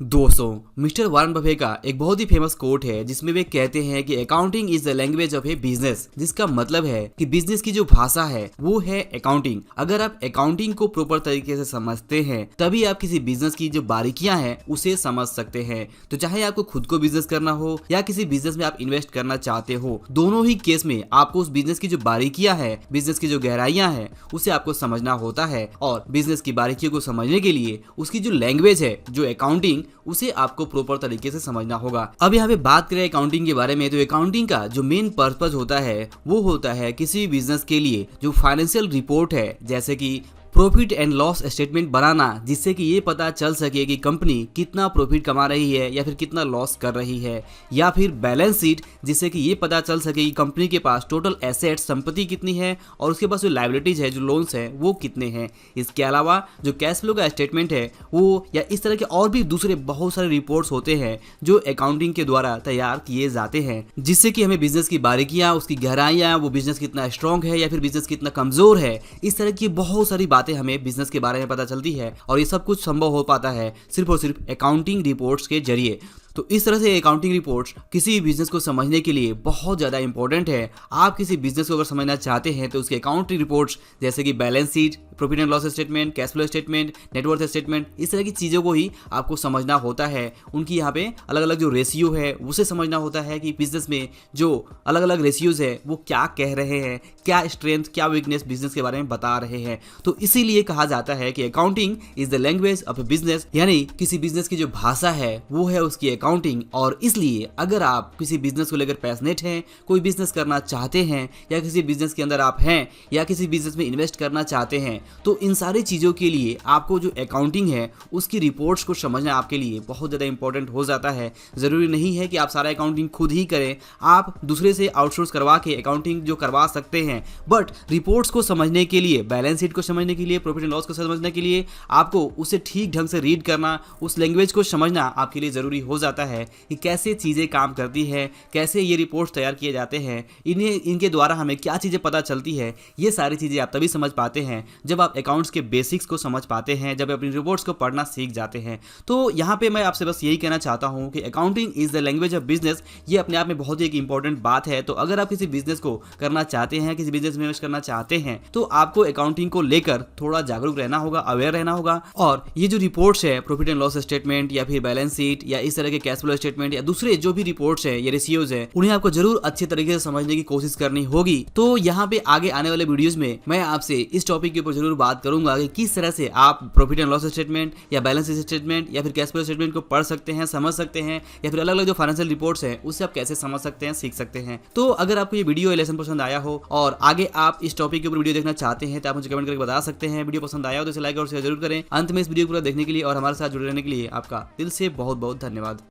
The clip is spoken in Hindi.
दोस्तों, मिस्टर वारन बफे का एक बहुत ही फेमस कोट है जिसमें वे कहते हैं कि accounting is the language of A business, जिसका मतलब है कि बिजनेस की जो भाषा है वो है अकाउंटिंग। अगर आप अकाउंटिंग को प्रॉपर तरीके से समझते हैं तभी आप किसी बिजनेस की जो बारीकियां हैं उसे समझ सकते हैं। तो चाहे आपको खुद को बिजनेस करना हो या किसी बिजनेस में आप इन्वेस्ट करना चाहते हो, दोनों ही केस में आपको उस बिजनेस की जो बारीकियां हैं, बिजनेस की जो गहराइयां हैं, उसे आपको समझना होता है। और बिजनेस की बारीकियों को समझने के लिए उसकी जो लैंग्वेज है, जो अकाउंटिंग, उसे आपको प्रॉपर तरीके से समझना होगा। अब यहाँ पे बात करें अकाउंटिंग के बारे में, तो अकाउंटिंग का जो मेन पर्पस होता है वो होता है किसी भी बिजनेस के लिए जो फाइनेंशियल रिपोर्ट है, जैसे कि प्रॉफिट एंड लॉस स्टेटमेंट बनाना, जिससे कि ये पता चल सके कि कंपनी कितना प्रॉफिट कमा रही है या फिर कितना लॉस कर रही है, या फिर बैलेंस शीट, जिससे कि ये पता चल सके कि कंपनी के पास टोटल एसेट्स, संपत्ति कितनी है और उसके पास जो लायबिलिटीज है, जो लोन्स है, वो कितने हैं। इसके अलावा जो कैश फ्लो का स्टेटमेंट है वो, या इस तरह के और भी दूसरे बहुत सारे रिपोर्ट्स होते हैं जो अकाउंटिंग के द्वारा तैयार किए जाते हैं, जिससे कि हमें बिजनेस की बारीकियां, उसकी गहराइयां, वो बिजनेस कितना स्ट्रॉन्ग है या फिर बिजनेस कितना कमजोर है, इस तरह की बहुत सारी बातें हमें बिजनेस के बारे में पता चलती है। और ये सब कुछ संभव हो पाता है सिर्फ और सिर्फ अकाउंटिंग रिपोर्ट्स के जरिए। तो इस तरह से अकाउंटिंग रिपोर्ट्स किसी बिजनेस को समझने के लिए बहुत ज़्यादा इंपॉर्टेंट है। आप किसी बिजनेस को अगर समझना चाहते हैं तो उसके अकाउंटिंग रिपोर्ट्स, जैसे कि balance sheet, profit and loss statement, cash flow statement, net worth statement, इस तरह की चीज़ों को ही आपको समझना होता है। उनकी यहाँ पे अलग अलग जो रेशियो है उसे समझना होता है कि बिजनेस में जो अलग अलग रेशियोज है वो क्या कह रहे हैं, क्या स्ट्रेंथ, क्या वीकनेस बिजनेस के बारे में बता रहे हैं। तो इसीलिए कहा जाता है कि accounting is the language of A business, यानी किसी बिजनेस की जो भाषा है वो है उसकी अकाउंटिंग। और इसलिए अगर आप किसी बिजनेस को लेकर पैशनेट हैं, कोई बिजनेस करना चाहते हैं, या किसी बिजनेस के अंदर आप हैं, या किसी बिजनेस में इन्वेस्ट करना चाहते हैं, तो इन सारी चीज़ों के लिए आपको जो अकाउंटिंग है उसकी रिपोर्ट्स को समझना आपके लिए बहुत ज़्यादा इंपॉर्टेंट हो जाता है। ज़रूरी नहीं है कि आप सारा अकाउंटिंग खुद ही करें, आप दूसरे से आउटसोर्स करवा के अकाउंटिंग जो करवा सकते हैं, बट रिपोर्ट्स को समझने के लिए, बैलेंस शीट को समझने के लिए, प्रॉफिट एंड लॉस को समझने के लिए आपको उसे ठीक ढंग से रीड करना, उस लैंग्वेज को समझना आपके लिए ज़रूरी हो जाता है कि कैसे चीज़ें काम करती है, कैसे ये रिपोर्ट्स तैयार किए जाते हैं, इनके द्वारा हमें क्या चीज़ें पता चलती है। ये सारी चीज़ें आप तभी समझ पाते हैं जब आप अकाउंट्स के बेसिक्स को समझ पाते हैं, जब अपनी रिपोर्ट्स को पढ़ना सीख जाते हैं। तो यहाँ पे मैं आपसे बस यही कहना चाहता हूँ कि accounting is the language of business, ये अपने आप में बहुत ही एक इंपॉर्टेंट बात है। तो अगर आप किसी बिजनेस को करना चाहते हैं, किसी बिजनेस में इन्वेस्ट करना चाहते हैं, तो आपको अकाउंटिंग को लेकर थोड़ा जागरूक रहना होगा, अवेयर रहना होगा। और ये जो रिपोर्ट्स है, प्रॉफिट एंड लॉस स्टेटमेंट या फिर बैलेंस शीट या इस तरह के कैश फ्लो स्टेटमेंट या दूसरे जो भी रिपोर्ट्स है, ये रेशियोज है, उन्हें आपको जरूर अच्छे तरीके से समझने की कोशिश करनी होगी। तो यहाँ पे आगे आने वाले वीडियोस में मैं आपसे इस टॉपिक के ऊपर जरूर बात करूंगा कि किस तरह से आप प्रॉफिट एंड लॉस स्टेटमेंट या बैलेंस शीट स्टेटमेंट या फिर कैश फ्लो स्टेटमेंट को पढ़ सकते हैं, समझ सकते हैं, या फिर अलग अलग जो फाइनेंशियल रिपोर्ट्स है उससे आप कैसे समझ सकते हैं, सीख सकते हैं। तो अगर आपको ये वीडियो लेसन पसंद आया हो और आगे आप इस टॉपिक के ऊपर वीडियो देखना चाहते हैं तो आप मुझे कमेंट करके बता सकते हैं। वीडियो पसंद आया हो तो इसे लाइक और शेयर जरूर करें। अंत में इस वीडियो को पूरा देखने के लिए और हमारे साथ जुड़े रहने के लिए आपका दिल से बहुत बहुत धन्यवाद।